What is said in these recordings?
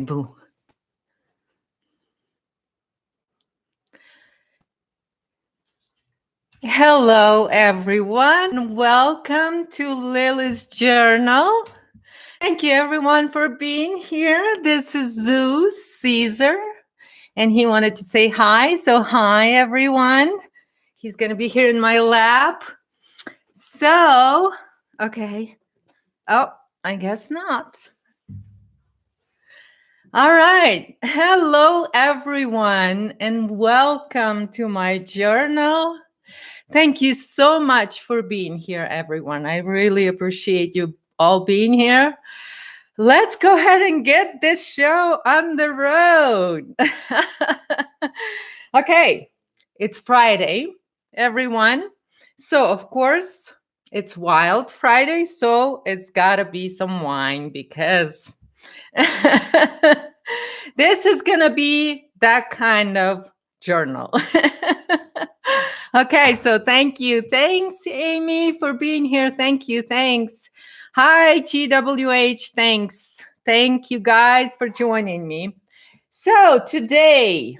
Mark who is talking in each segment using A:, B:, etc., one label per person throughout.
A: Boo. Hello, everyone. Welcome to Lily's Journal. Thank you, everyone, for being here. This is Zeus Caesar, and he wanted to say hi. So, hi, everyone. He's going to be here in my lap. So, okay. Oh, I guess not. All right. Hello, everyone, and welcome to my journal. Thank you so much for being here, everyone. I really appreciate you all being here. Let's go ahead and get this show on the road. Okay, it's Friday, everyone. So, of course, it's Wild Friday, so it's got to be some wine because this is going to be that kind of journal. Okay, so thank you. Thanks, Amy, for being here. Thank you. Thanks. Hi, GWH. Thanks. Thank you guys for joining me. So today,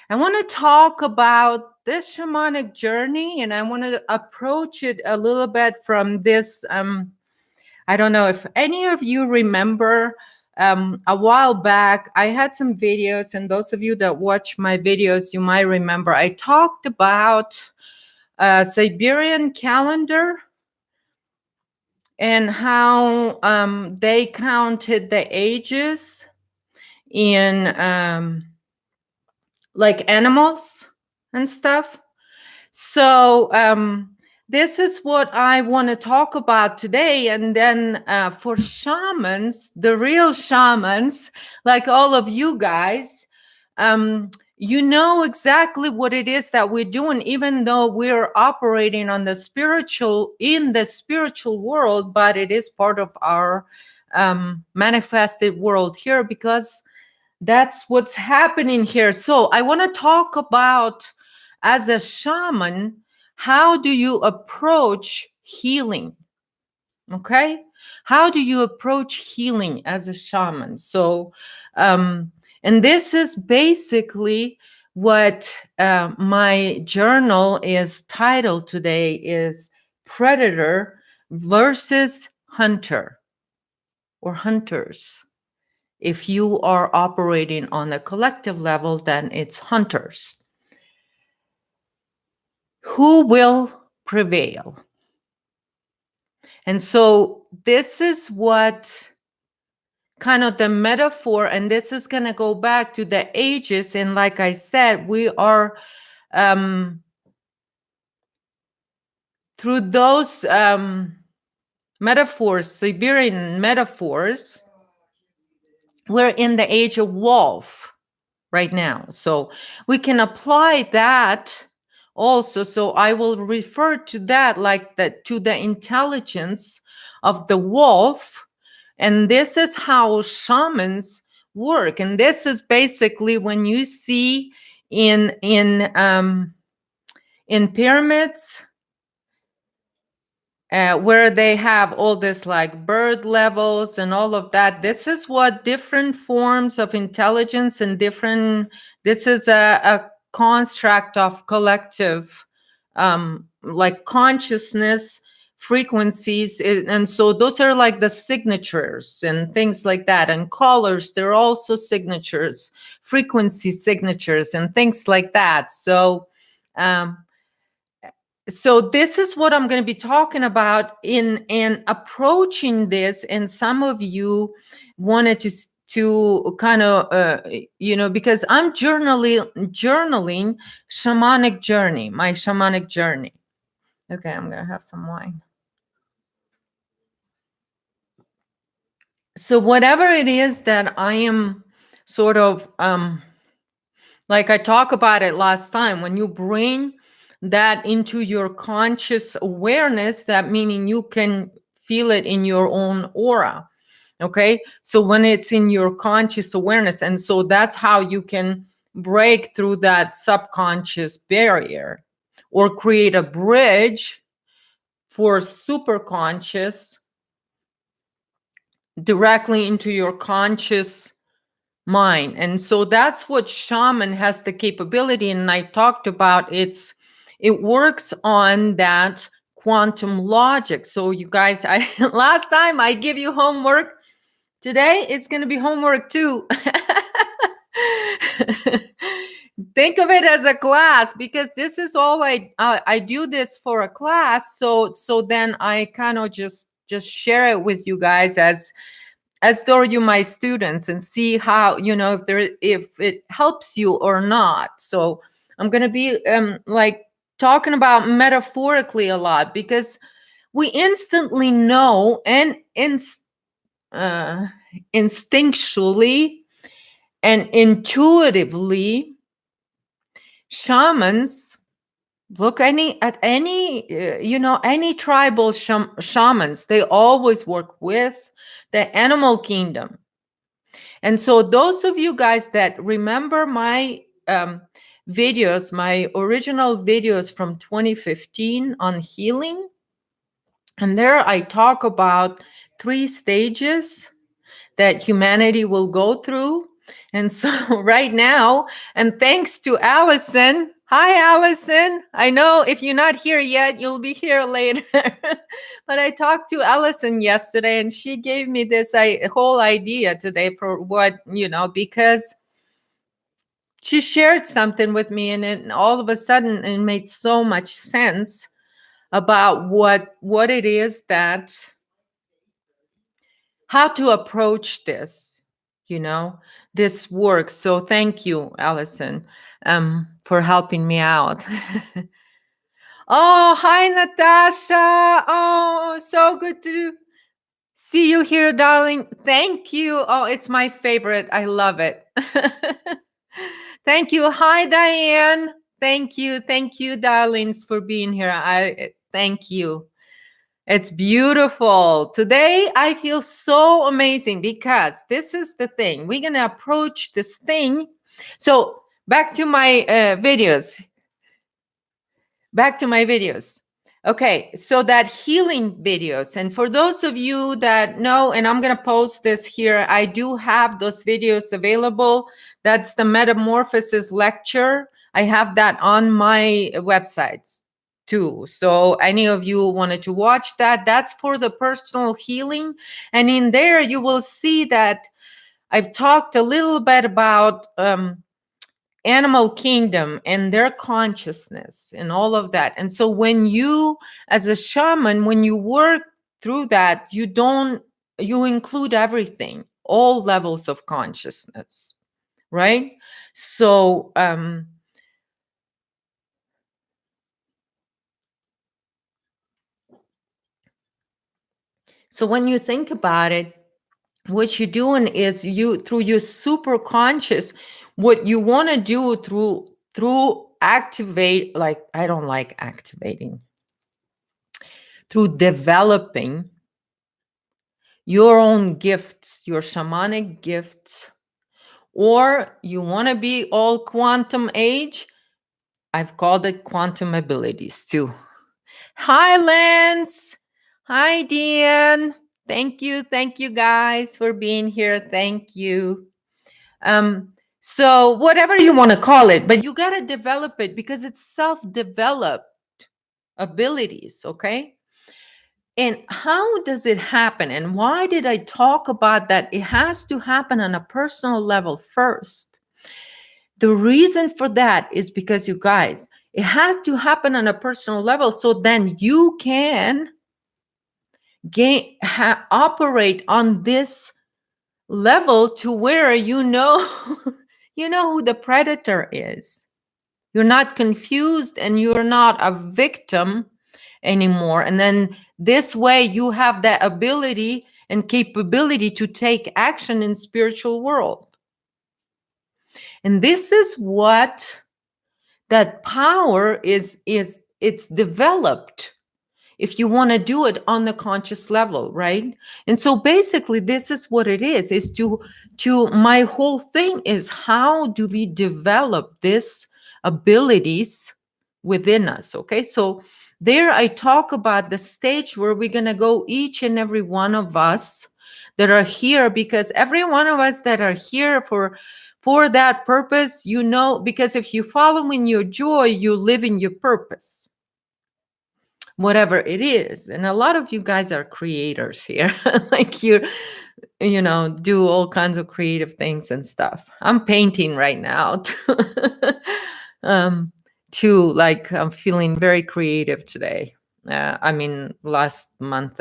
A: I want to talk about this shamanic journey, and I want to approach it a little bit from this. I don't know if any of you remember a while back, I had some videos, and those of you that watch my videos, you might remember I talked about a Siberian calendar and how they counted the ages in like animals and stuff. So this is what I want to talk about today. And then for shamans, the real shamans, like all of you guys, you know exactly what it is that we're doing, even though we're operating on the spiritual, in the spiritual world, but it is part of our manifested world here because that's what's happening here. So I want to talk about, as a shaman, how do you approach healing? Okay, how do you approach healing as a shaman? So and this is basically what my journal is titled today, is Predator versus Hunter, or Hunters. If you are operating on a collective level, then it's hunters. Who will prevail? And so this is what kind of the metaphor, and this is going to go back to the ages. And like I said, we are through those metaphors, Siberian metaphors, we're in the age of wolf right now. So we can apply that also. So I will refer to that like that, to the intelligence of the wolf. And this is how shamans work. And this is basically when you see in pyramids, where they have all this like bird levels and all of that. This is what different forms of intelligence and different, this is a construct of collective like consciousness frequencies. And so those are like the signatures and things like that. And colors, they're also signatures, frequency signatures and things like that. So so this is what I'm going to be talking about in approaching this. And some of you wanted to kind of because I'm journaling shamanic journey, my shamanic journey. Okay, I'm going to have some wine. So whatever it is that I am sort of like I talked about it last time, when you bring that into your conscious awareness, that meaning you can feel it in your own aura. Okay, so when it's in your conscious awareness, and so that's how you can break through that subconscious barrier or create a bridge for super conscious directly into your conscious mind. And so that's what shaman has the capability. And I talked about it works on that quantum logic. So you guys, I last time I give you homework. Today it's going to be homework too. Think of it as a class, because this is all I do this for a class. So then I kind of just share it with you guys as though you my students, and see how, if it helps you or not. So I'm going to be like talking about metaphorically a lot, because we instantly know and instinctually and intuitively, shamans look at any any tribal shamans, they always work with the animal kingdom. And so those of you guys that remember my videos, my original videos from 2015 on healing, and there I talk about 3 stages that humanity will go through. And so right now, and thanks to Allison, hi Allison, I know if you're not here yet, you'll be here later. But I talked to Allison yesterday, and she gave me this whole idea today for what, because she shared something with me, and it all of a sudden it made so much sense about what it is that, how to approach this, this work. So thank you, Allison, for helping me out. Oh, hi, Natasha. Oh, so good to see you here, darling. Thank you. Oh, it's my favorite. I love it. Thank you. Hi, Diane. Thank you. Thank you, darlings, for being here. I thank you. It's beautiful. Today, I feel so amazing, because this is the thing. We're going to approach this thing. So back to my videos. Back to my videos. Okay, so that healing videos. And for those of you that know, and I'm going to post this here, I do have those videos available. That's the Metamorphosis lecture. I have that on my website too. So any of you wanted to watch that, that's for the personal healing. And in there, you will see that I've talked a little bit about animal kingdom and their consciousness and all of that. And so when you, as a shaman, when you work through that, you include everything, all levels of consciousness, right? So so when you think about it, what you're doing is, you, through your super conscious, what you want to do through activate, like, I don't like activating, through developing your own gifts, your shamanic gifts, or you want to be all quantum age, I've called it quantum abilities too. Hi, Lance. Hi, Dean. Thank you guys for being here. Thank you. So whatever you want to call it, but you got to develop it, because it's self-developed abilities, okay? And how does it happen? And why did I talk about that? It has to happen on a personal level first. The reason for that is because, you guys, it has to happen on a personal level, so then you can operate on this level to where you know you know who the predator is. You're not confused, and you're not a victim anymore. And then this way you have the ability and capability to take action in spiritual world. And this is what that power is it's developed if you want to do it on the conscious level, right? And so basically this is what it is to my whole thing is, how do we develop this abilities within us? Okay, so there I talk about the stage where we're going to go, each and every one of us, that are here, because every one of us that are here for that purpose, because if you follow in your joy, you live in your purpose, whatever it is. And a lot of you guys are creators here. Like do all kinds of creative things and stuff. I'm painting right now. Too, like, I'm feeling very creative today. Last month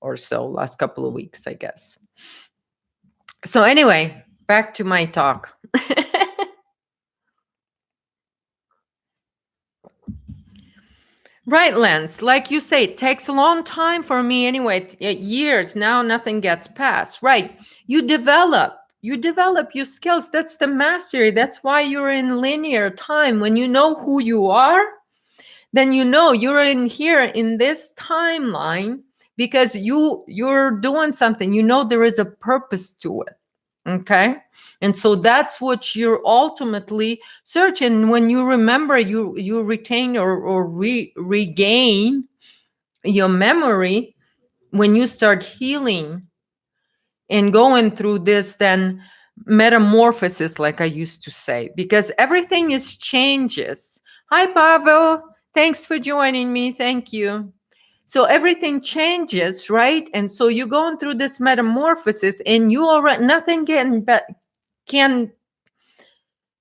A: or so, last couple of weeks, I guess. So anyway, back to my talk. Right, Lance. Like you say, it takes a long time for me anyway. Years now, nothing gets past. Right. You develop your skills. That's the mastery. That's why you're in linear time. When you know who you are, then you're in here in this timeline, because you're doing something. There is a purpose to it. Okay. And so that's what you're ultimately searching. When you remember, you retain or regain your memory. When you start healing and going through this, then metamorphosis, like I used to say, because everything is changes. Hi, Pavel. Thanks for joining me. Thank you. So everything changes, right? And so you're going through this metamorphosis, and you already nothing can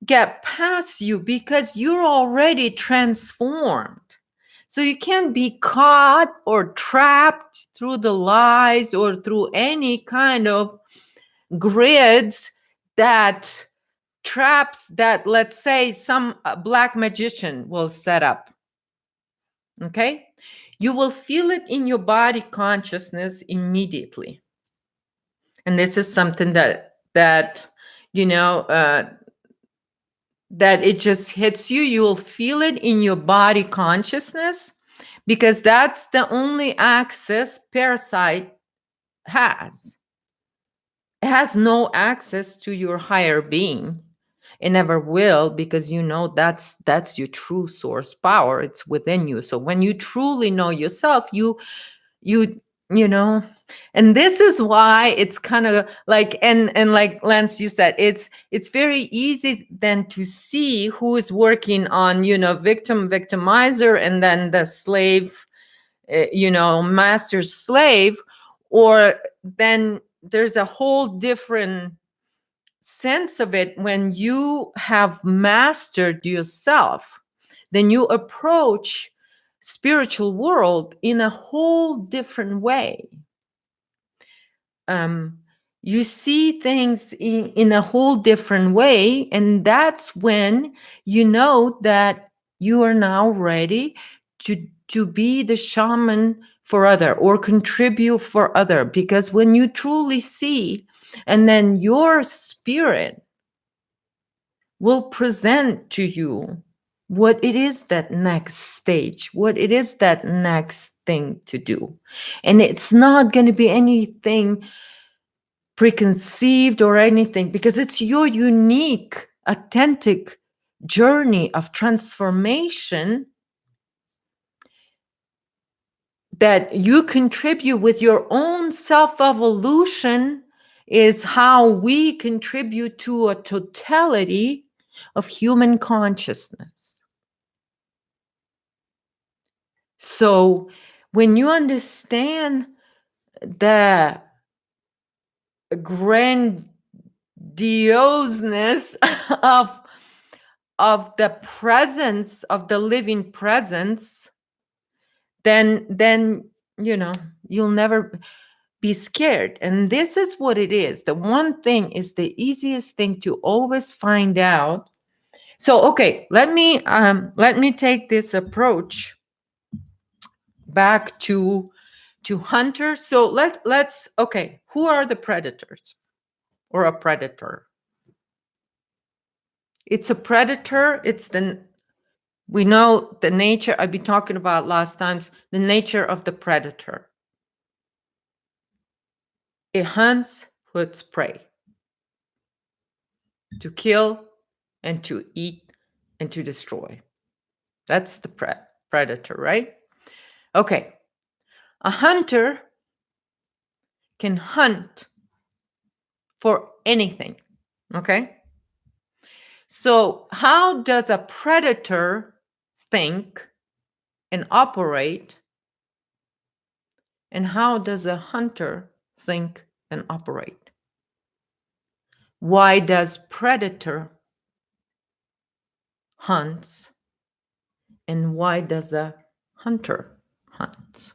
A: get past you, because you're already transformed. So you can't be caught or trapped through the lies or through any kind of grids that traps that, let's say, some black magician will set up. Okay? You will feel it in your body consciousness immediately. And this is something that it just hits you. You'll feel it in your body consciousness, because that's the only access parasite has. It has no access to your higher being. It never will, because that's your true source power. It's within you. So when you truly know yourself, you you know and this is why it's kind of like, and like Lance, you said, it's very easy then to see who is working on victimizer, and then the slave, master slave. Or then there's a whole different sense of it when you have mastered yourself. Then you approach spiritual world in a whole different way. You see things in a whole different way, and that's when you know that you are now ready to be the shaman for other, or contribute for other. Because when you truly see, and then your spirit will present to you what it is, that next stage, what it is, that next thing to do. And it's not going to be anything preconceived or anything, because it's your unique, authentic journey of transformation that you contribute with your own self-evolution, is how we contribute to a totality of human consciousness. So when you understand the grandioseness of the presence of the living presence, then you'll never be scared. And this is what it is. The one thing is the easiest thing to always find out. So okay, let me take this approach back to hunters. So let's okay, who are the predators, or a predator? It's a predator. We know the nature. I've been talking about last times, the nature of the predator. It hunts for its prey, to kill and to eat and to destroy. That's the predator, right? Okay. A hunter can hunt for anything. Okay? So, how does a predator think and operate? And how does a hunter think and operate? Why does predator hunts? And why does a hunter hunt?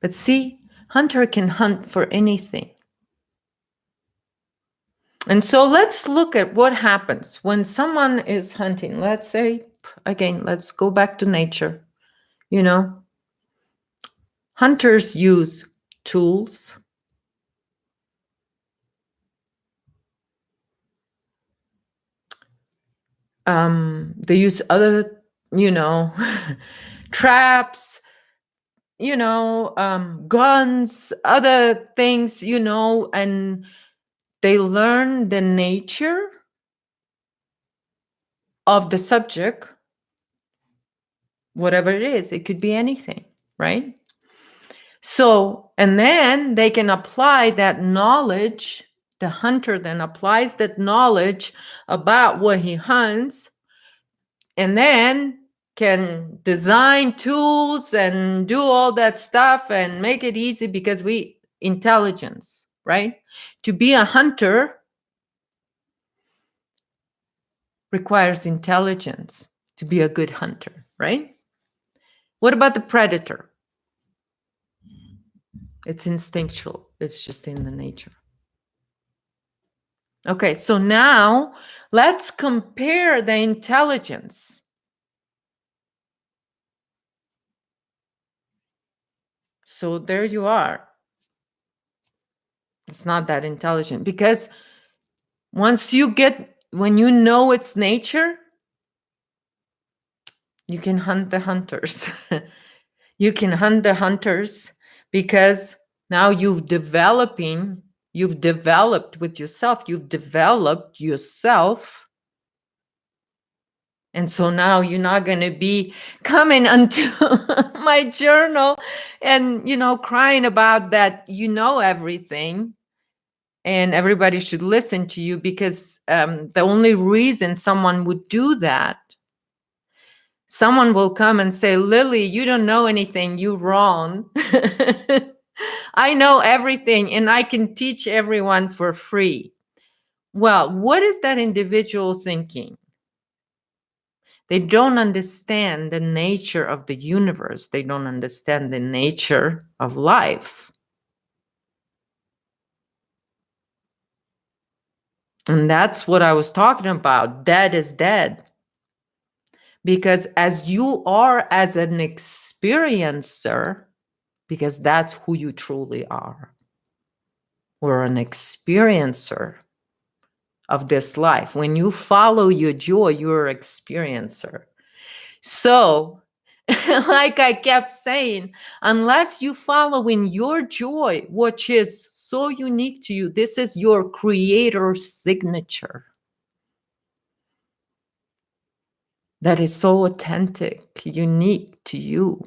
A: But see, hunter can hunt for anything. And so let's look at what happens when someone is hunting. Let's say, again, let's go back to nature. You know, hunters use tools. They use other, traps, guns, other things, and they learn the nature of the subject, whatever it is. It could be anything, right? So, and then they can apply that knowledge. The hunter then applies that knowledge about what he hunts, and then can design tools and do all that stuff and make it easy because intelligence, right? To be a hunter requires intelligence to be a good hunter, right? What about the predator? It's instinctual. It's just in the nature. Okay, so now let's compare the intelligence. So there you are. It's not that intelligent because when you know its nature, you can hunt the hunters. You can hunt the hunters because now you've developed with yourself, you've developed yourself. And so now you're not going to be coming onto my journal and, crying about that, everything. And everybody should listen to you because the only reason someone would do that, someone will come and say, Lily, you don't know anything. You're wrong. I know everything and I can teach everyone for free. Well, what is that individual thinking? They don't understand the nature of the universe. They don't understand the nature of life. And that's what I was talking about. Dead is dead. Because as you are as an experiencer, because that's who you truly are, we're an experiencer of this life. When you follow your joy, you're an experiencer. So, like I kept saying, unless you follow in your joy, which is so unique to you, this is your creator's signature. That is so authentic, unique to you.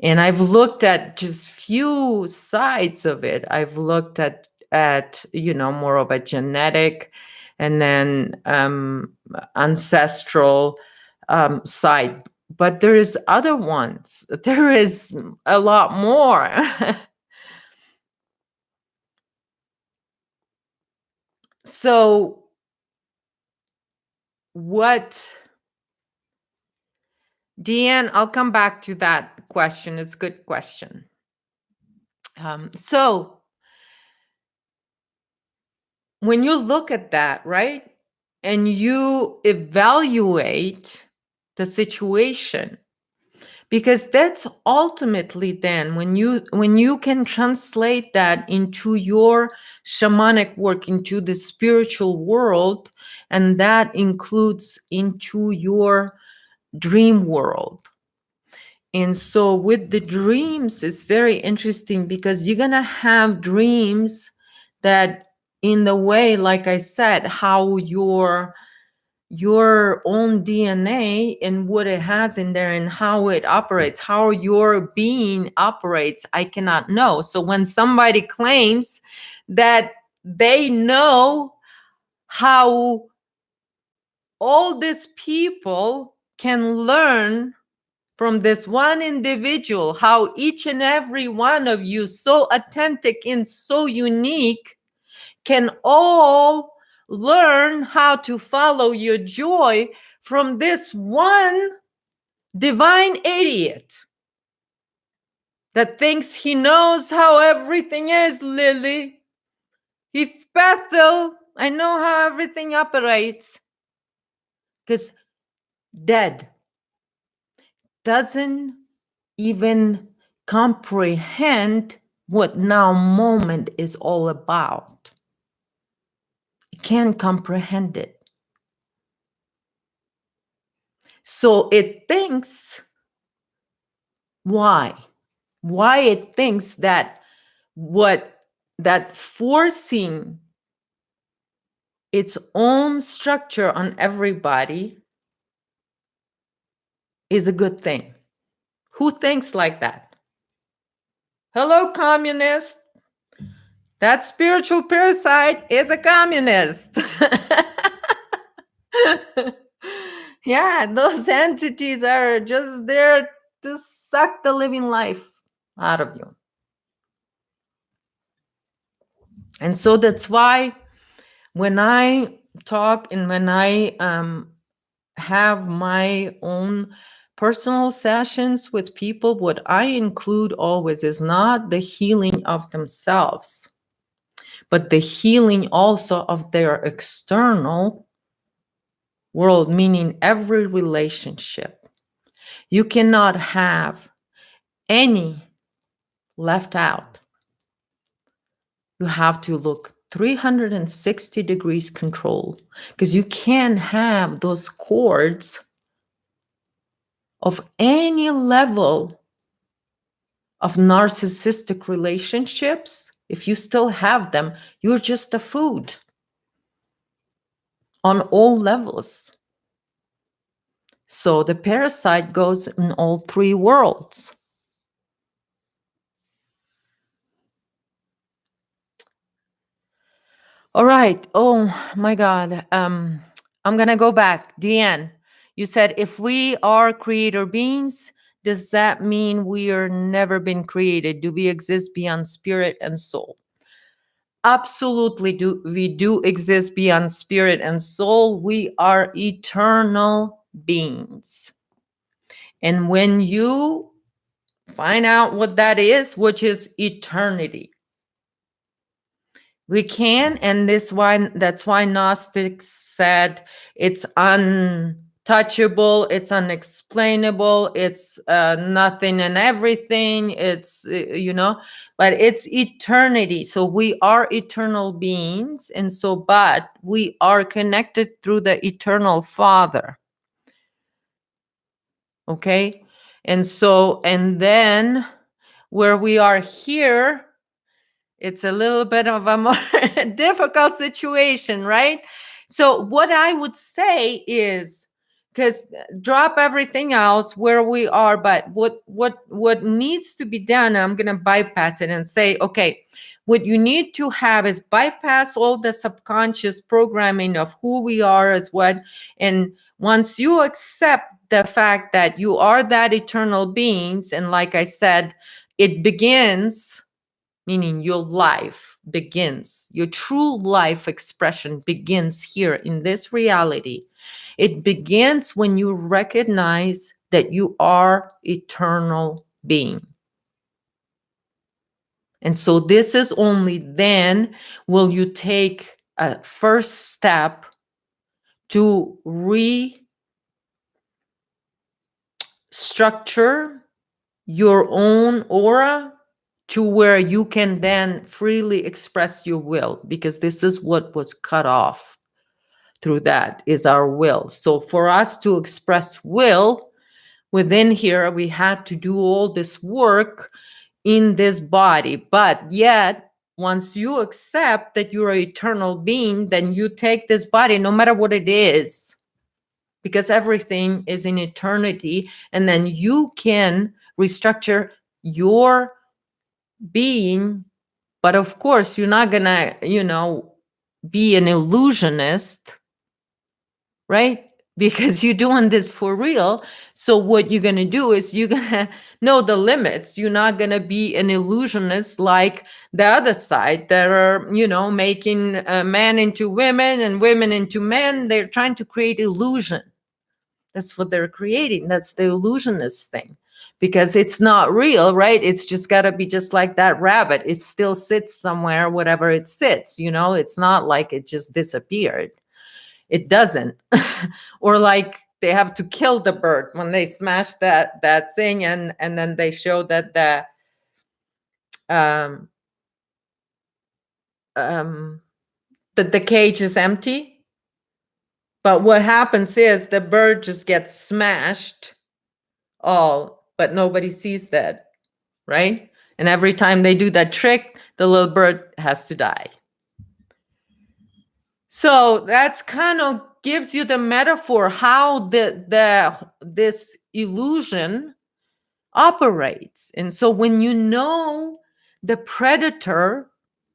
A: And I've looked at just few sides of it. I've looked at more of a genetic and then ancestral side. But there is other ones. There is a lot more. So Deanne, I'll come back to that question. It's a good question. So when you look at that, right, and you evaluate the situation, because that's ultimately then when you can translate that into your shamanic work, into the spiritual world, and that includes into your dream world. And so with the dreams, it's very interesting because you're going to have dreams that, in the way, like I said, how your your own DNA and what it has in there and how it operates, how your being operates, I cannot know. So when somebody claims that they know how all these people can learn from this one individual, how each and every one of you, so authentic and so unique, can all learn how to follow your joy from this one divine idiot that thinks he knows how everything is, Lily. He's Bethel. I know how everything operates. Because dead doesn't even comprehend what now moment is all about. It can't comprehend it. So it thinks, why it thinks that that forcing its own structure on everybody is a good thing. Who thinks like that? Hello, communist. That spiritual parasite is a communist. Yeah, those entities are just there to suck the living life out of you. And so that's why when I talk and when I have my own personal sessions with people, what I include always is not the healing of themselves, but the healing also of their external world, meaning every relationship. You cannot have any left out. You have to look 360 degrees control, because you can't have those cords of any level of narcissistic relationships. If you still have them, you're just a food on all levels. So the parasite goes in all three worlds. All right. Oh my God. I'm gonna go back. Deanne, you said if we are creator beings, does that mean we are never been created? Do we exist beyond spirit and soul? Absolutely, we do exist beyond spirit and soul. We are eternal beings. And when you find out what that is, which is eternity, we can, and that's why Gnostics said it's untouchable, it's unexplainable, it's nothing and everything. It's but it's eternity. So we are eternal beings, and so but we are connected through the eternal Father. Okay, and so and then where we are here, it's a little bit of a more difficult situation, right? So what I would say is, because drop everything else where we are, but what needs to be done, I'm going to bypass it and say, okay, what you need to have is bypass all the subconscious programming of who we are as what, and once you accept the fact that you are that eternal beings, and like I said, it begins, meaning your life begins, your true life expression begins here in this reality. It begins when you recognize that you are eternal being. And so this is only then will you take a first step to restructure your own aura to where you can then freely express your will, because this is what was cut off through that is our will. So for us to express will within here, we had to do all this work in this body. But yet, once you accept that you're an eternal being, then you take this body, no matter what it is, because everything is in eternity, and then you can restructure your being. But of course, you're not gonna, be an illusionist, right? Because you're doing this for real. So what you're gonna do is you're gonna know the limits. You're not gonna be an illusionist like the other side that are, making men into women and women into men. They're trying to create illusion. That's what they're creating. That's the illusionist thing. Because it's not real, right? It's just got to be just like that rabbit. It still sits somewhere, whatever it sits, It's not like it just disappeared. It doesn't. Or like they have to kill the bird when they smash that thing, and then they show that um, the cage is empty. But what happens is the bird just gets smashed all, but nobody sees that, right? And every time they do that trick, the little bird has to die. So that's kind of gives you the metaphor how this illusion operates. And so when you know the predator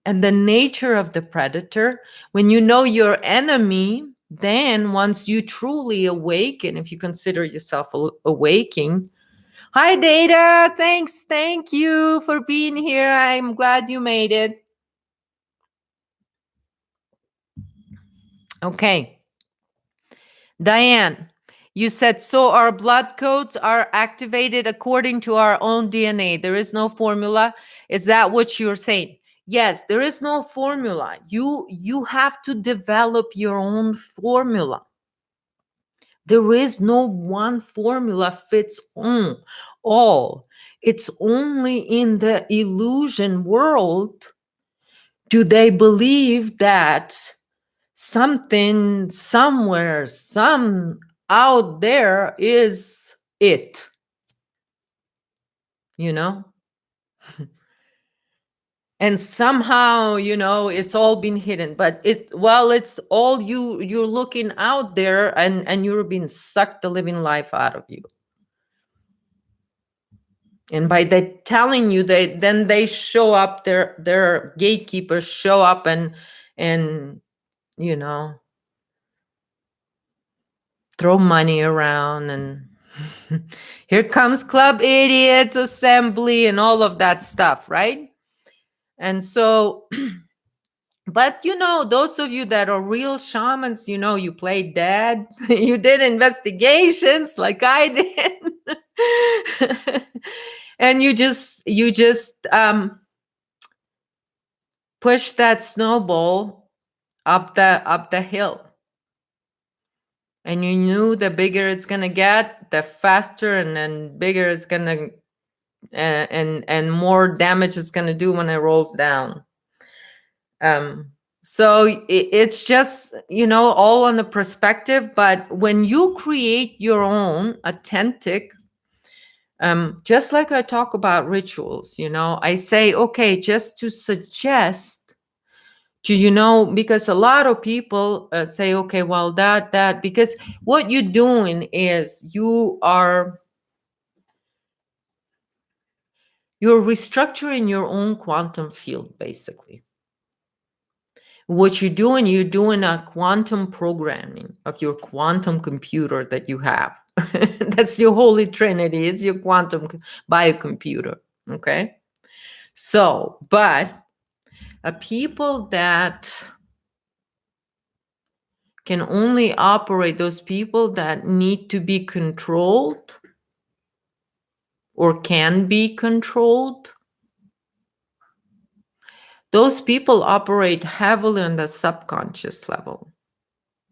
A: and the nature of the predator, when you know your enemy, then once you truly awaken, if you consider yourself awaking. Hi, Data. Thanks. Thank you for being here. I'm glad you made it. Okay. Diane, you said, so our blood codes are activated according to our own DNA. There is no formula. Is that what you're saying? Yes, there is no formula. You have to develop your own formula. There is no one formula fits all. It's only in the illusion world do they believe that something somewhere, some out there is it, and somehow, it's all been hidden, but it's all you're looking out there, and you're being sucked the living life out of you. And by they telling you, they show up, their gatekeepers show up and throw money around, and here comes Club Idiots Assembly and all of that stuff, right? And so, but those of you that are real shamans, you played dead, you did investigations like I did. And you just push that snowball up the hill. And you knew the bigger it's gonna get, the faster and then bigger it's gonna and more damage it's gonna do when it rolls down. So it's just all on the perspective. But when you create your own authentic, just like I talk about rituals, I say, okay, just to suggest to, because a lot of people say, okay, well, that, because what you're doing is you're restructuring your own quantum field, basically. What you're doing a quantum programming of your quantum computer that you have. That's your holy trinity. It's your quantum biocomputer. Okay. So, but people that can only operate, those people that need to be controlled or can be controlled, those people operate heavily on the subconscious level,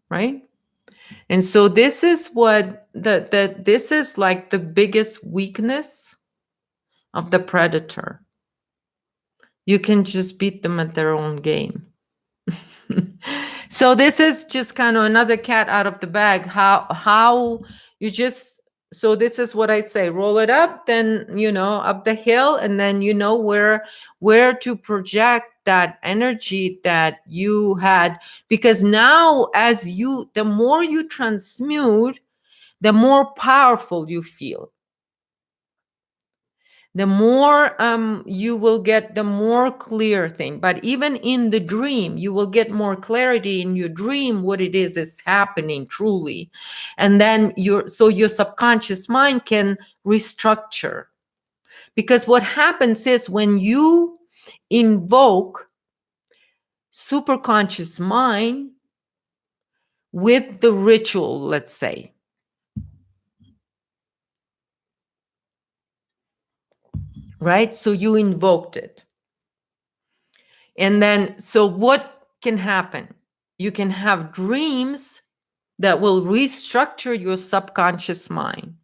A: right? And so this is what this is like the biggest weakness of the predator. You can just beat them at their own game. So this is just kind of another cat out of the bag. How you just, so this is what I say, roll it up, then up the hill, and then where to project that energy that you had. Because now the more you transmute, the more powerful you feel. The more you will get, the more clear thing. But even in the dream, you will get more clarity in your dream what it is happening truly. And then your subconscious mind can restructure. Because what happens is when you invoke superconscious mind with the ritual, let's say, right? So you invoked it. And then, so what can happen? You can have dreams that will restructure your subconscious mind.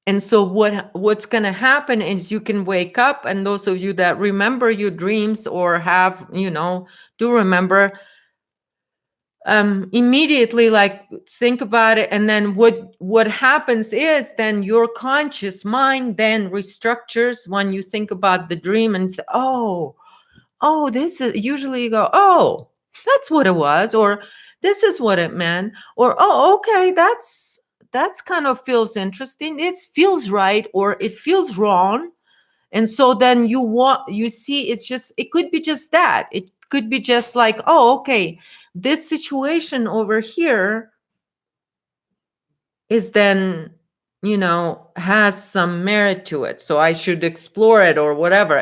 A: And so what's going to happen is you can wake up, and those of you that remember your dreams or have, do remember, immediately, like, think about it. And then what happens is then your conscious mind then restructures when you think about the dream and say, oh, this is, usually you go, oh, that's what it was, or this is what it meant, or, oh, okay, that's kind of feels interesting, it feels right, or it feels wrong. And so then you see, it could be just that. It could be just like, oh, okay, this situation over here is then, has some merit to it, so I should explore it or whatever.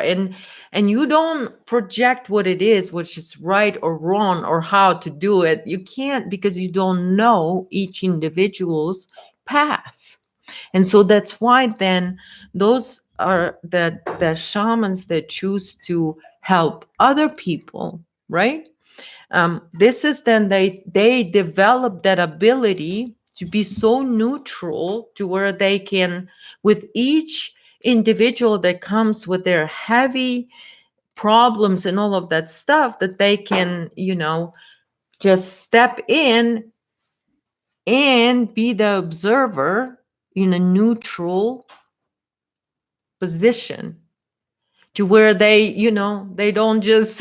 A: And you don't project what it is, which is right or wrong, or how to do it. You can't, because you don't know each individual's path. And so that's why then those are the shamans that choose to help other people, right? This is then they develop that ability to be so neutral, to where they can, with each individual that comes with their heavy problems and all of that stuff, that they can, just step in and be the observer in a neutral position, to where they don't just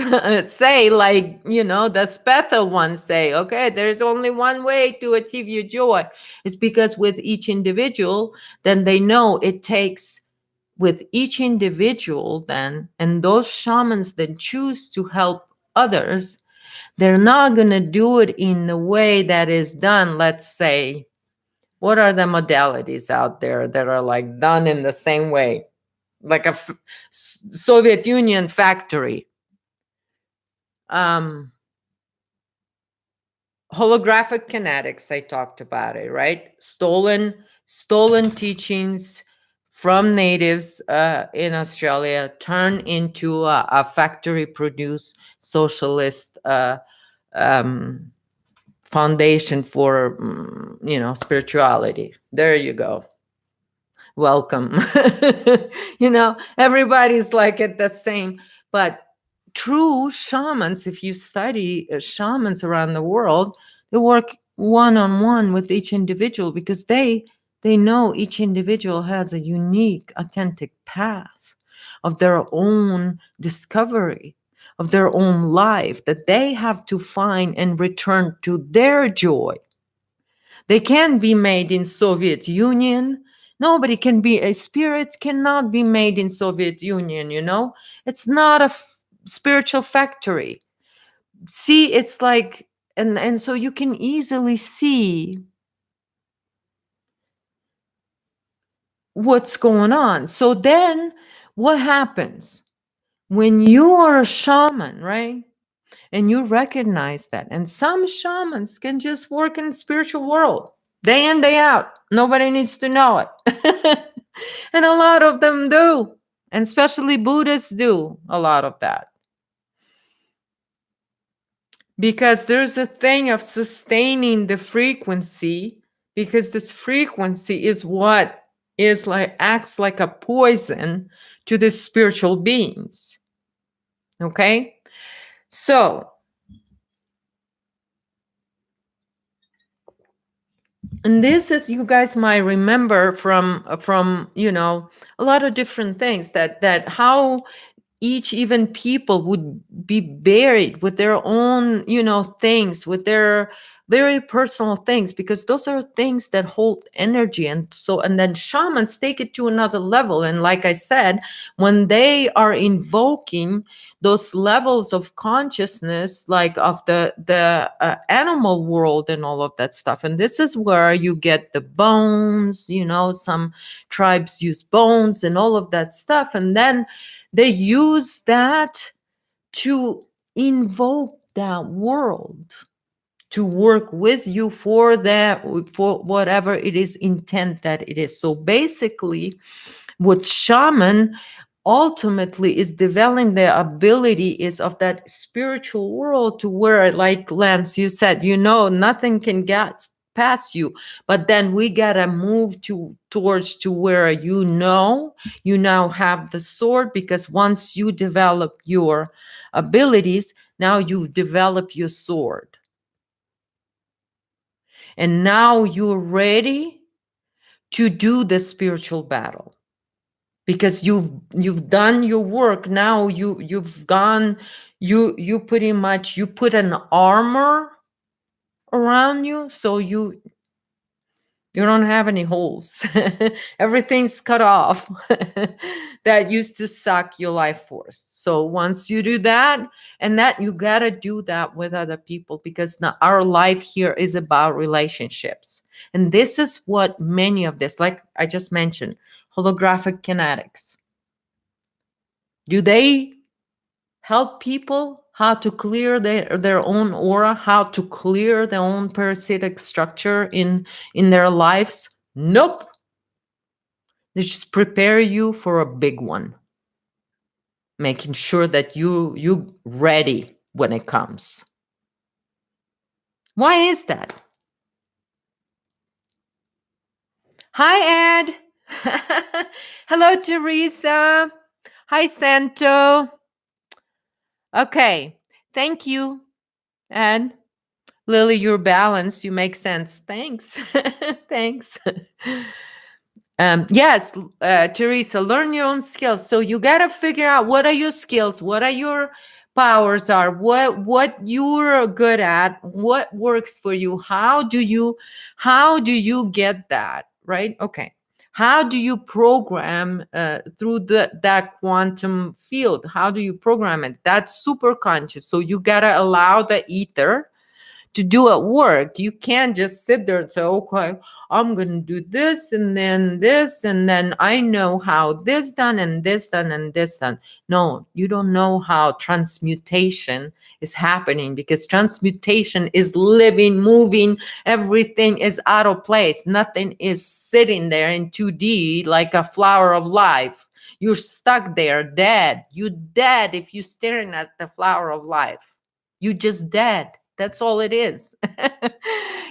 A: say, like, the Spethel ones say, okay, there's only one way to achieve your joy. It's because with each individual, then they know it takes, with each individual then, and those shamans then choose to help others, they're not going to do it in the way that is done. Let's say, what are the modalities out there that are like done in the same way? Like a Soviet Union factory. Holographic kinetics, I talked about it, right? Stolen teachings from natives in Australia turned into a factory-produced socialist foundation for, spirituality. There you go. Welcome. Everybody's like at the same. But true shamans, if you study shamans around the world, they work one-on-one with each individual, because they know each individual has a unique, authentic path of their own discovery, of their own life, that they have to find and return to their joy. They can be made in Soviet Union. Nobody can be, a spirit cannot be made in Soviet Union, It's not a spiritual factory. See, it's like, and so you can easily see what's going on. So then what happens when you are a shaman, right? And you recognize that. And some shamans can just work in the spiritual world day in, day out. Nobody needs to know it. And a lot of them do. And especially Buddhists do a lot of that. Because there's a thing of sustaining the frequency, because this frequency is what is like, acts like a poison to the spiritual beings. Okay? So, and this is, you guys might remember from a lot of different things, that how each even people would be buried with their own things, with their very personal things, because those are things that hold energy. And then shamans take it to another level. And like I said, when they are invoking those levels of consciousness, like of the animal world and all of that stuff, and this is where you get the bones, some tribes use bones and all of that stuff, and then they use that to invoke that world to work with you for that, for whatever it is intent that it is. So basically, what shaman ultimately is developing the ability is of that spiritual world, to where, like Lance, you said, nothing can get past you. But then we gotta move towards to where you now have the sword, because once you develop your abilities, now you've developed your sword. And now you're ready to do the spiritual battle, because you've done your work. Now you've gone, you pretty much, you put an armor around you, so you don't have any holes. Everything's cut off that used to suck your life force. So once you do that, and that you got to do that with other people, because now our life here is about relationships. And this is what many of this, like I just mentioned, holographic kinetics. Do they help people how to clear their own aura, how to clear their own parasitic structure in their lives? Nope. They just prepare you for a big one, making sure that you ready when it comes. Why is that? Hi, Ed. Hello, Teresa. Hi, Santo. Okay, thank you, Ed. Lily, you're balanced. You make sense. Thanks. Thanks. Yes, Teresa, learn your own skills. So you got to figure out what are your skills, what are your powers are, what you're good at, what works for you. How do you get that, right? Okay. How do you program through that quantum field? How do you program it? That's super conscious. So you got to allow the ether to do at work. You can't just sit there and say, okay, I'm going to do this, and then I know how this done and this done and this done. No, you don't know how transmutation is happening, because transmutation is living, moving. Everything is out of place. Nothing is sitting there in 2D like a flower of life. You're stuck there, dead. You dead if you're staring at the flower of life. You just dead. That's all it is.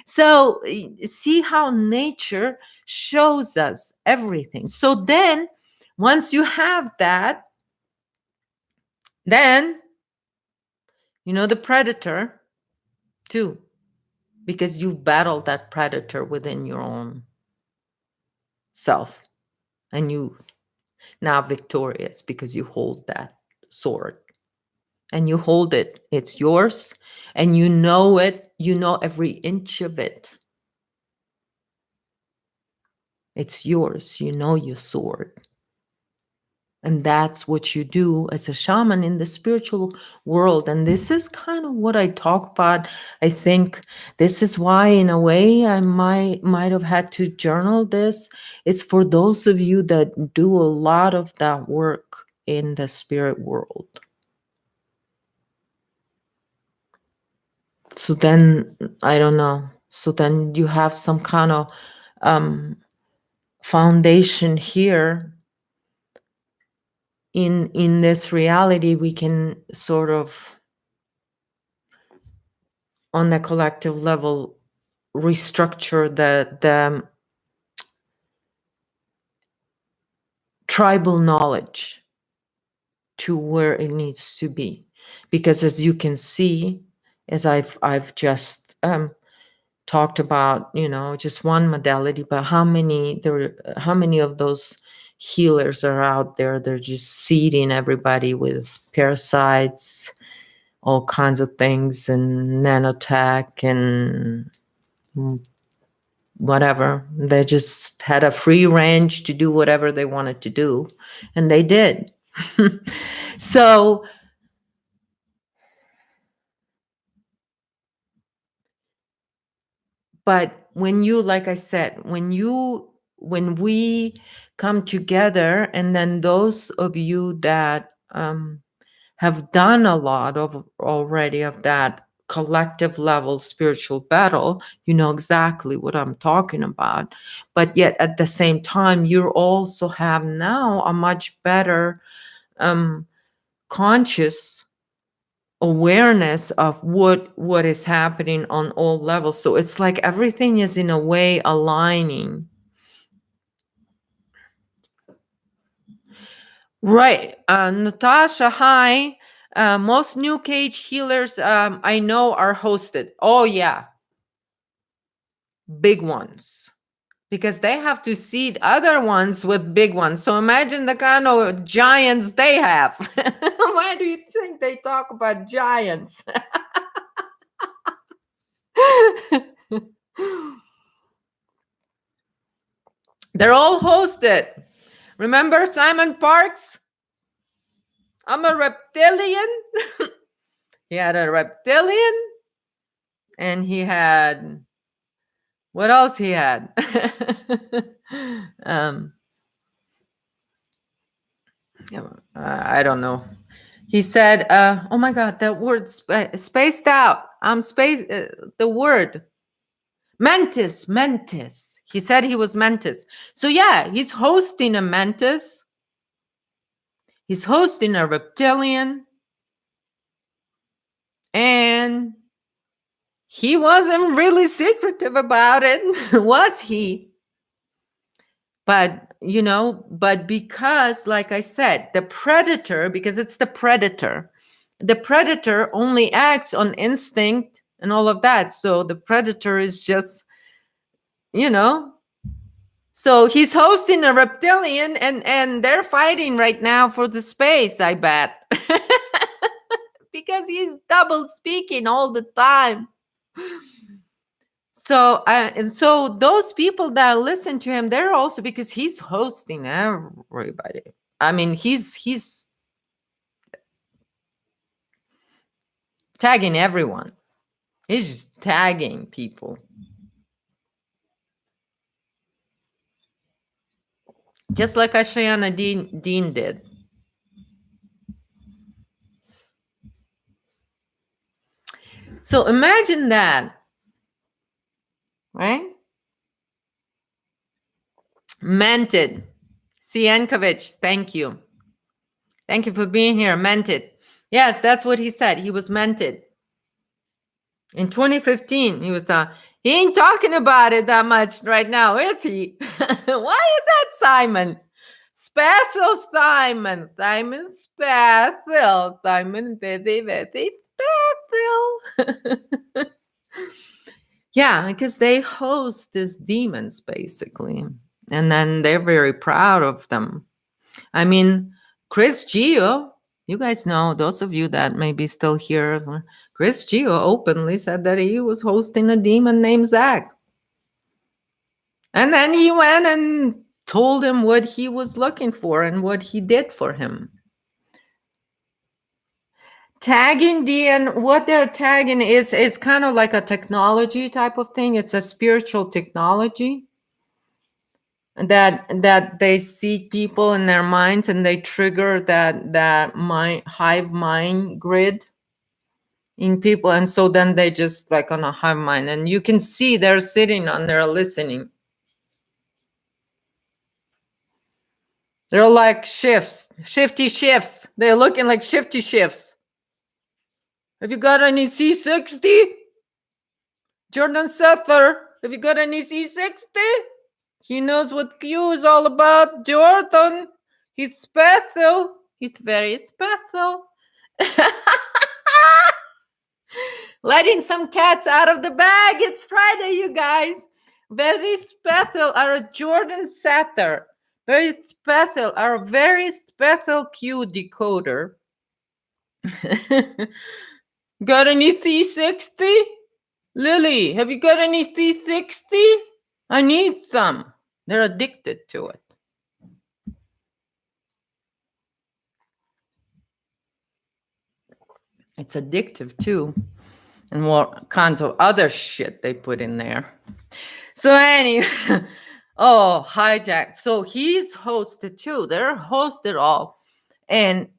A: So see how nature shows us everything. So then once you have that, then the predator too, because you've battled that predator within your own self, and you now victorious because you hold that sword. And you hold it. It's yours. And you know it. You know every inch of it. It's yours. You know your sword. And that's what you do as a shaman in the spiritual world. And this is kind of what I talk about. I think this is why, in a way, I might have had to journal this. It's for those of you that do a lot of that work in the spirit world. So then, I don't know. So then you have some kind of foundation here. In this reality, we can sort of, on the collective level, restructure the tribal knowledge to where it needs to be. Because as you can see, as I've just talked about, just one modality, but how many of those healers are out there? They're just seeding everybody with parasites, all kinds of things and nanotech and whatever. They just had a free range to do whatever they wanted to do, and they did. So, but when you, like I said, when we come together, and then those of you that have done a lot of already of that collective level spiritual battle, you know exactly what I'm talking about. But yet at the same time, you also have now a much better conscious awareness of what is happening on all levels. So it's like everything is in a way aligning. Right. Natasha, hi. Most new cage healers I know are hosted. Oh, yeah. Big ones. Because they have to seed other ones with big ones. So imagine the kind of giants they have. Why do you think they talk about giants? They're all hosted. Remember Simon Parks? I'm a reptilian. He had a reptilian, and he had, what else he had? I don't know. He said, oh my God, that word spaced out. I'm spaced, the word. Mentis. He said he was Mentis. So yeah, he's hosting a Mentis. He's hosting a reptilian. And he wasn't really secretive about it, was he? But, you know, but because, like I said, the predator, because it's the predator only acts on instinct and all of that. So the predator is just, you know, so he's hosting a reptilian, and they're fighting right now for the space, I bet. Because he's double speaking all the time. So and so those people that listen to him, they're also, because he's hosting everybody. I mean, he's tagging everyone. He's just tagging people. Just like Ashayana Dean did. So imagine that, right? Mented. Sienkovich, thank you. Thank you for being here. Mented. Yes, that's what he said. He was mented. In 2015, he was he ain't talking about it that much right now, is he? Why is that, Simon? Special Simon. Simon Special. Simon very, very special. Yeah, because they host these demons, basically. And then they're very proud of them. I mean, Chris Gio, you guys know, those of you that may be still here, Chris Gio openly said that he was hosting a demon named Zach. And then he went and told him what he was looking for and what he did for him. Tagging and what they're tagging is kind of like a technology type of thing. It's a spiritual technology that they see people in their minds, and they trigger that mind, hive mind grid in people, and so then they just like on a hive mind, and you can see they're sitting on there listening. They're like shifty shifts. They're looking like shifty shifts. Have you got any C60? Jordan Sether, have you got any C60? He knows what Q is all about. Jordan, he's special. He's very special. Letting some cats out of the bag. It's Friday, you guys. Very special are a Jordan Sather. Very special are a very special Q decoder. Got any C60? Lily, have you got any C60? I need some. They're addicted to it. It's addictive too. And what kinds of other shit they put in there. So anyway, oh, hijacked. So he's hosted too. They're hosted all.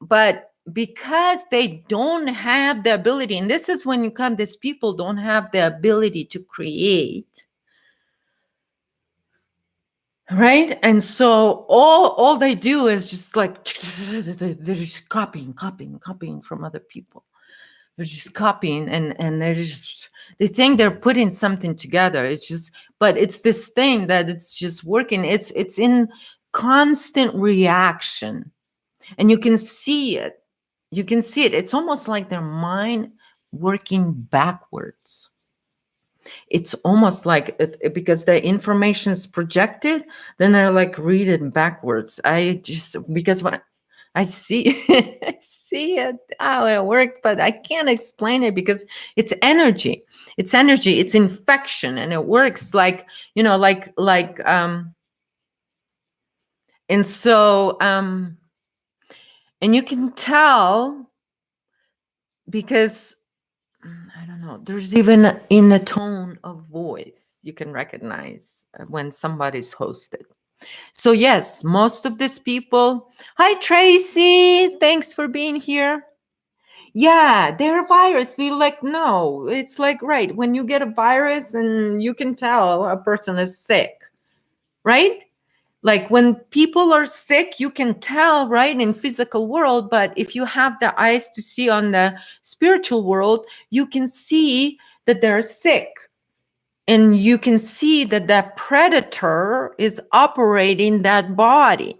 A: But because they don't have the ability, and this is when you come, these people don't have the ability to create. Right? And so all they do is just like they're just copying from other people. They're just copying and they think they're putting something together. It's just, but it's this thing that it's just working. It's in constant reaction. And you can see it. You can see it. It's almost like their mind working backwards. It's almost like because the information is projected, then I like read it backwards. I just, because when I see I see it how it works, but I can't explain it because it's energy. It's energy. It's infection, and it works like, and so and you can tell because I don't know, there's even in the tone of voice you can recognize when somebody's hosted. So yes, most of these people, hi Tracy, thanks for being here. Yeah, they're a virus. So you're like, no, it's like, right, when you get a virus and you can tell a person is sick, right? Like when people are sick, you can tell, right, in physical world. But if you have the eyes to see on the spiritual world, you can see that they're sick. And you can see that that predator is operating that body.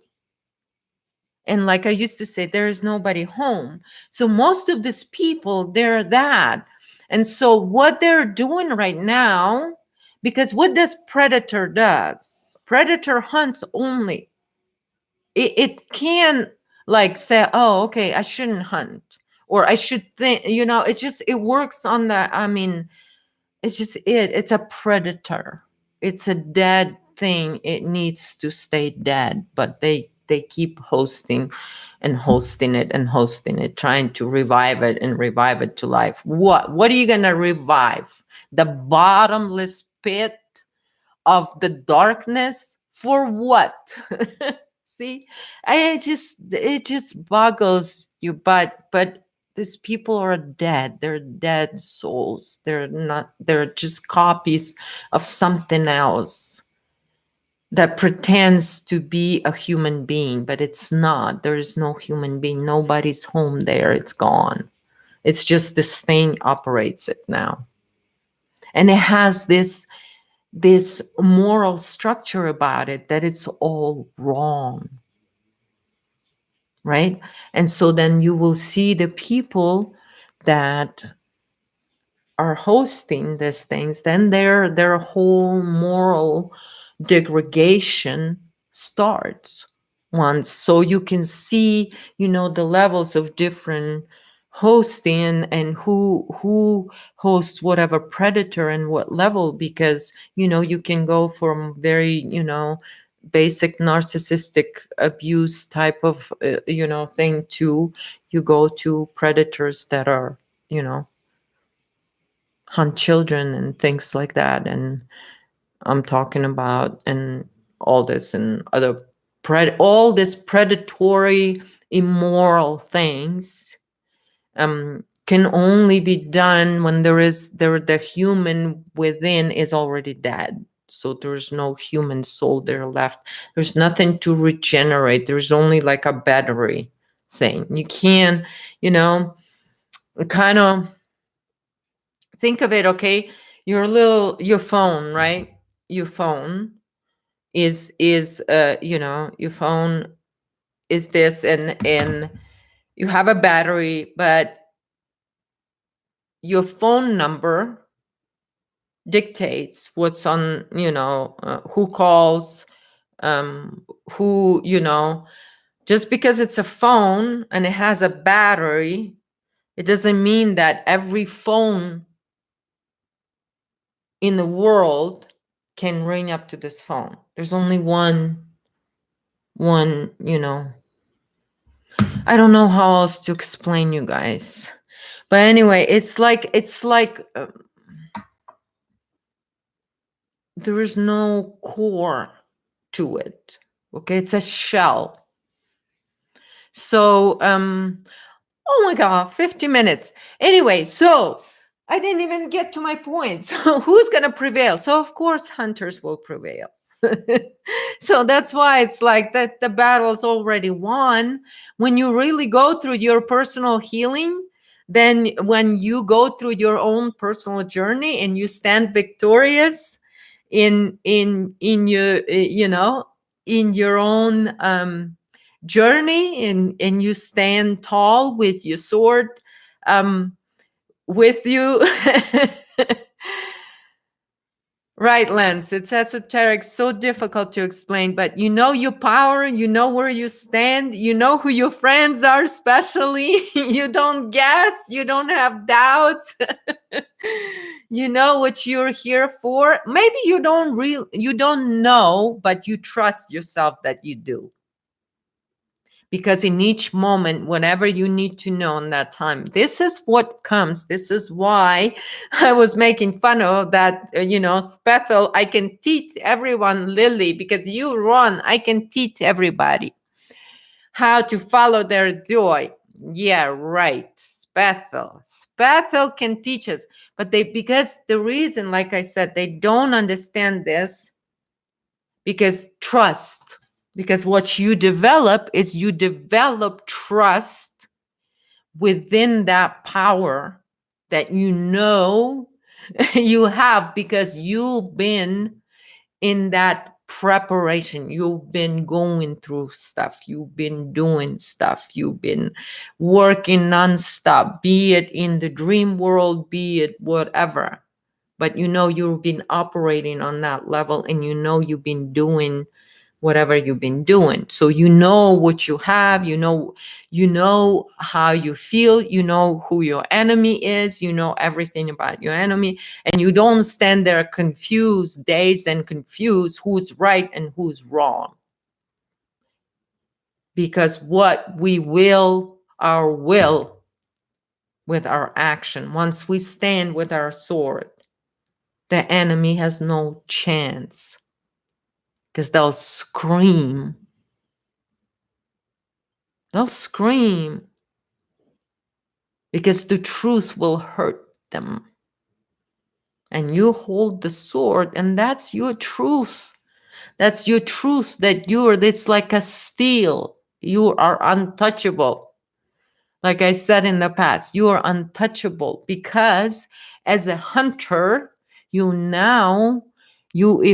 A: And like I used to say, there is nobody home. So most of these people, they're that. And so what they're doing right now, because what does predator does? Predator hunts only. It can like say, oh, okay, I shouldn't hunt. Or I should think, it works on the, I mean, it's just it's a predator. It's a dead thing. It needs to stay dead, but they keep hosting and hosting it and hosting it, trying to revive it and revive it to life. What are you going to revive? The bottomless pit of the darkness? For what? See, it just boggles you, but these people are dead. They're dead souls. They're just copies of something else that pretends to be a human being, but it's not. There is no human being. Nobody's home there. It's gone. It's just this thing operates it now. And it has this moral structure about it that it's all wrong. Right? And so then you will see the people that are hosting these things, then their whole moral degradation starts once. So you can see, the levels of different hosting and who hosts whatever predator and what level, because you can go from very basic narcissistic abuse type of thing to you go to predators that are hunt children and things like that. And I'm talking about and all this and other all this predatory immoral things can only be done when the human within is already dead. So there's no human soul there left. There's nothing to regenerate. There's only like a battery thing. You can, kind of think of it, okay? Your phone, right? Your phone is your phone is this, and you have a battery, but your phone number dictates what's on, who calls, who, just because it's a phone and it has a battery It doesn't mean that every phone in the world can ring up to this phone. There's only one, I don't know how else to explain, you guys. But anyway, it's like there is no core to it. Okay, it's a shell. So oh my god, 50 minutes. Anyway, so I didn't even get to my point. So who's gonna prevail? So of course hunters will prevail. So that's why it's like that the battle's already won. When you really go through your personal healing, then when you go through your own personal journey and you stand victorious in your in your own journey, and you stand tall with your sword with you. Right, Lance, it's esoteric, so difficult to explain, but you know your power, you know where you stand, you know who your friends are, especially. You don't guess, you don't have doubts. You know what you're here for. Maybe you don't know, but you trust yourself that you do. Because in each moment, whenever you need to know in that time, this is what comes. This is why I was making fun of that, Bethel, I can teach everyone, Lily, because you run, I can teach everybody how to follow their joy. Yeah, right. Bethel can teach us, but because the reason, like I said, they don't understand this, because trust. Because what you develop is you develop trust within that power that you have, because you've been in that preparation. You've been going through stuff. You've been doing stuff. You've been working nonstop, be it in the dream world, be it whatever. But you've been operating on that level, and you've been doing whatever you've been doing. So you know what you have, you know how you feel, you know who your enemy is, you know everything about your enemy, and you don't stand there confused, dazed and confused who's right and who's wrong. Because what we will, our will, with our action, once we stand with our sword, the enemy has no chance, because they'll scream. They'll scream because the truth will hurt them. And you hold the sword, and that's your truth. That's your truth, that it's like a steel. You are untouchable. Like I said in the past, you are untouchable, because as a hunter, you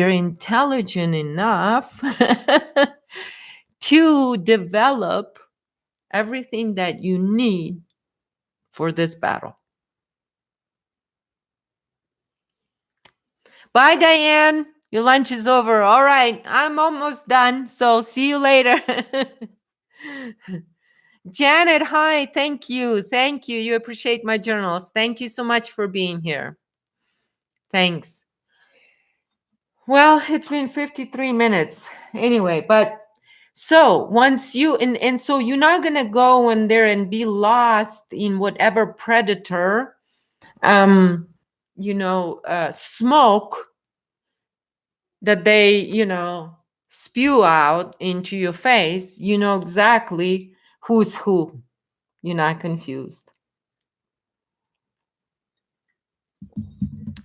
A: are intelligent enough to develop everything that you need for this battle. Bye, Diane. Your lunch is over. All right, I'm almost done, so see you later. Janet, hi. Thank you. You appreciate my journals. Thank you so much for being here. Thanks. Well, it's been 53 minutes anyway, but so once and so you're not going to go in there and be lost in whatever predator smoke that they spew out into your face. You know exactly who's who. You're not confused,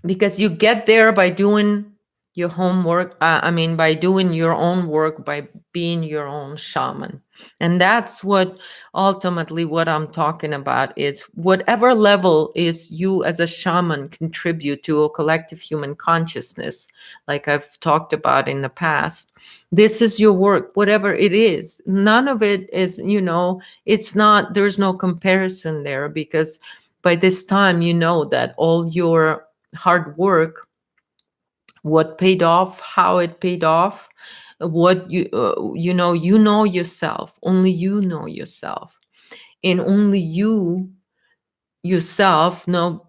A: because you get there by doing your homework. By doing your own work, by being your own shaman. And that's what ultimately what I'm talking about is, whatever level is you as a shaman contribute to a collective human consciousness, like I've talked about in the past. This is your work, whatever it is. None of it is, it's not, there's no comparison there, because by this time, that all your hard work, what paid off, how it paid off, what you know yourself. Only you know yourself, and only you yourself, know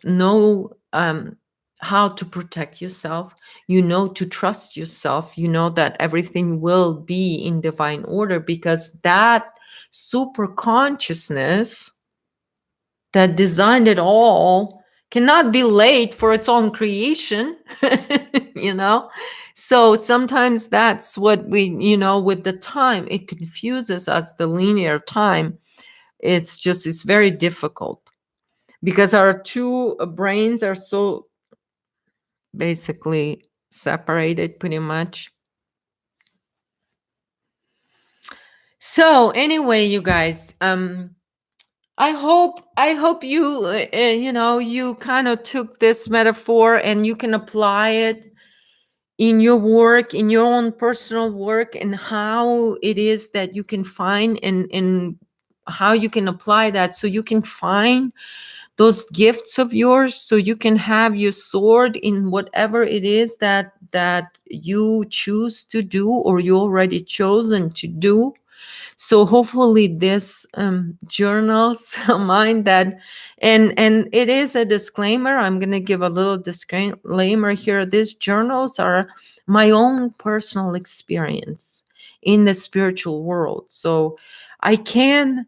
A: how to protect yourself, you know to trust yourself, you know that everything will be in divine order, because that super consciousness that designed it all cannot be late for its own creation. you know so sometimes that's what we, with the time, it confuses us, the linear time. It's very difficult because our two brains are so basically separated pretty much. So anyway, you guys, I hope you you kind of took this metaphor and you can apply it in your work, in your own personal work, and how it is that you can find and how you can apply that so you can find those gifts of yours, so you can have your sword in whatever it is that you choose to do or you already chosen to do. So hopefully this journals mind that, and it is a disclaimer, I'm going to give a little disclaimer here. These journals are my own personal experience in the spiritual world, so I can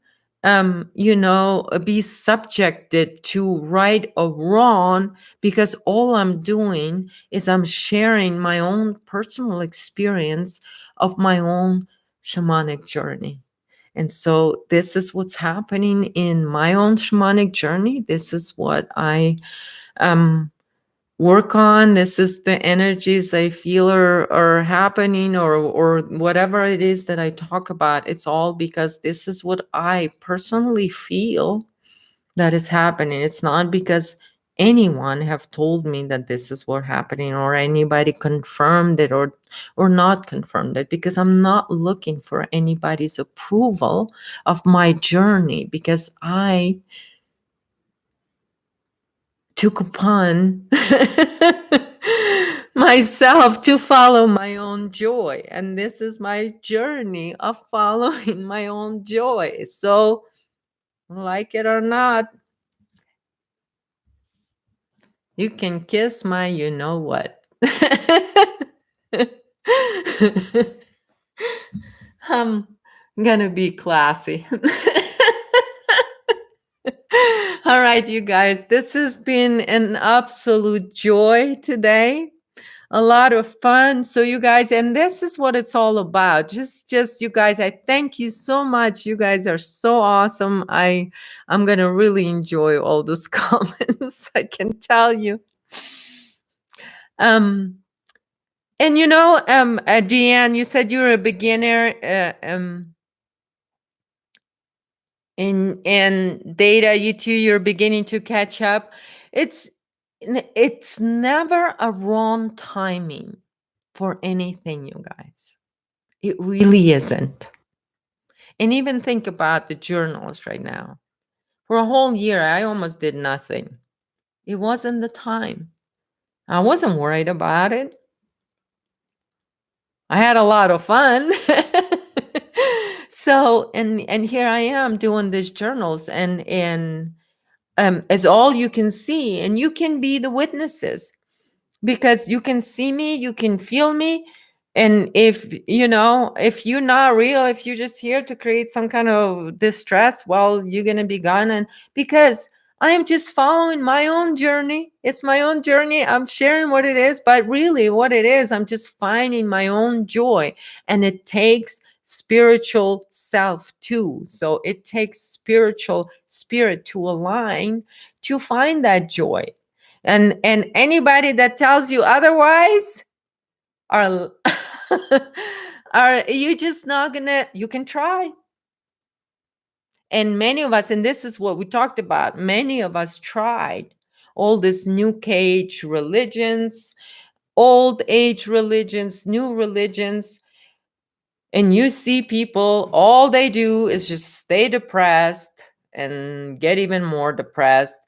A: be subjected to right or wrong, because all I'm doing is I'm sharing my own personal experience of my own shamanic journey. And so this is what's happening in my own shamanic journey. This is what I work on. This is the energies I feel are happening, or whatever it is that I talk about. It's all because this is what I personally feel that is happening. It's not because anyone have told me that this is what happening, or anybody confirmed it or not confirmed it, because I'm not looking for anybody's approval of my journey, because I took upon myself to follow my own joy, and this is my journey of following my own joy. So like it or not, you can kiss my you know what. I'm gonna be classy. All right, you guys, this has been an absolute joy today. A lot of fun. So you guys, and this is what it's all about. Just you guys, I thank you so much. You guys are so awesome. I'm gonna really enjoy all those comments, I can tell you. Um and Deanne, you said you're a beginner in data. You too, you're beginning to catch up. It's it's never a wrong timing for anything, you guys. It really isn't. And even think about the journals right now. For a whole year, I almost did nothing. It wasn't the time. I wasn't worried about it. I had a lot of fun. So, and here I am doing these journals, and as all you can see, and you can be the witnesses, because you can see me, you can feel me. And if you're not real, if you're just here to create some kind of distress, well, you're going to be gone. And because I am just following my own journey, it's my own journey, I'm sharing what it is, but really what it is, I'm just finding my own joy. And it takes spiritual self too, so it takes spiritual spirit to align to find that joy. And anybody that tells you otherwise are are you just not gonna, you can try. And many of us, and this is what we talked about, many of us tried all these new age religions, old age religions, new religions, and you see people, all they do is just stay depressed and get even more depressed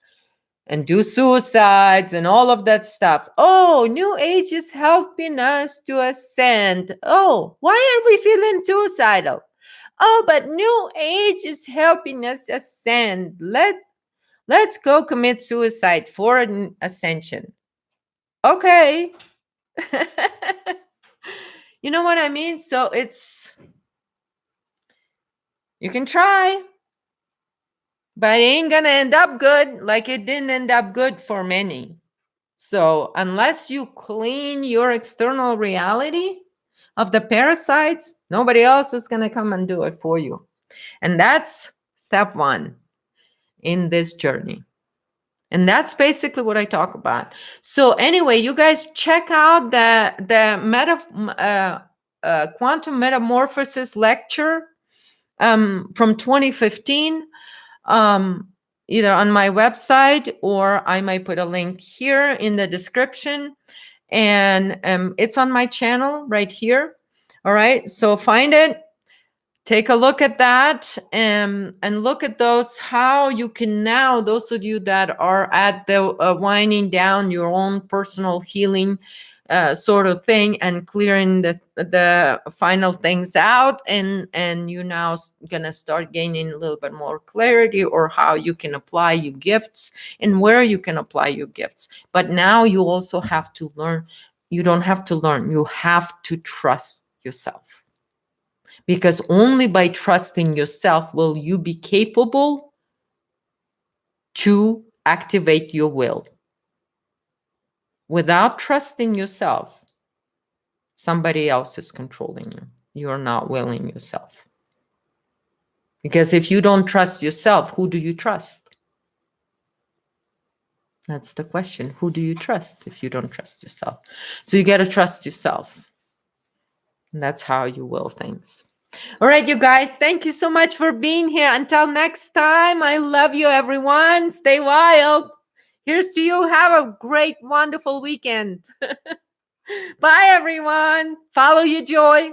A: and do suicides and all of that stuff. Oh, new age is helping us to ascend. Oh, why are we feeling suicidal? Oh, but new age is helping us ascend. Let's go commit suicide for an ascension. Okay. You know what I mean? So you can try, but it ain't gonna end up good like it didn't end up good for many. So unless you clean your external reality of the parasites, nobody else is gonna come and do it for you. And that's step one in this journey. And that's basically what I talk about. So anyway, you guys check out the quantum metamorphosis lecture from 2015, either on my website, or I might put a link here in the description. And it's on my channel right here. All right, so find it. Take a look at that, and look at those, how you can now, those of you that are at the winding down your own personal healing sort of thing, and clearing the final things out, and you now gonna start gaining a little bit more clarity, or how you can apply your gifts and where you can apply your gifts. But now you also have to learn. You don't have to learn, you have to trust yourself. Because only by trusting yourself will you be capable to activate your will. Without trusting yourself, somebody else is controlling you. You're not willing yourself. Because if you don't trust yourself, who do you trust? That's the question. Who do you trust if you don't trust yourself? So you got to trust yourself. And that's how you will things. All right, you guys, thank you so much for being here. Until next time, I love you, everyone. Stay wild. Here's to you. Have a great, wonderful weekend. Bye, everyone. Follow your joy.